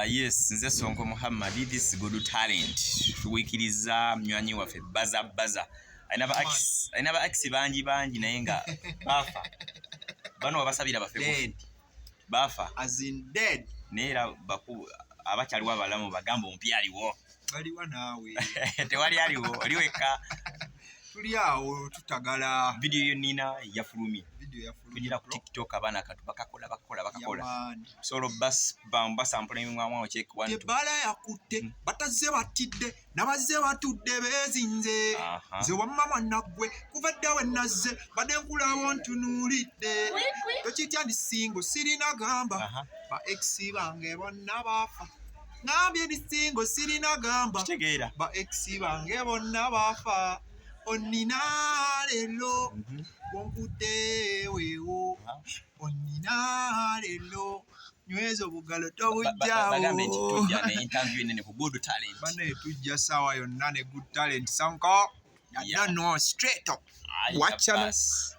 Yes, nze Sonko Muhammad, this is Good Talent. Tuwikiriza mnywanyi waffe baza. Aina ba ex bangi naye nga bafa. Bano wabasabira bafe dead. Bafa. As in dead. Neera baku abakyaliwo abalamu bagamba omupya aliwo. Baliwa naawe. Tewali aliwo, oli wekka. Tuli awo tutagala. Video nina yafulumye. Tujira ku TikTok abana katu bakakola. Solo basampula emimwa check 1 2. Tebala yakutte batazze batidde nabazze batudde bezinze. Nze wamama nagwe kuva dda we nazze badde nkulaba ntunuulidde. Tokitya ndi singo sirina gamba. Ba ex bange bonna bafa. Ngambye ndi singo sirina gamba. Ba ex bange bonna bafa. Onina lelo wonkudde wewo. Onina lelo nyweza obugalo tobujjawo. Bagambe nti tujja ne interview nene ku Good Talent. Bane tujja sawa yonna ne Good Talent Sonko. No straight up. Watch us.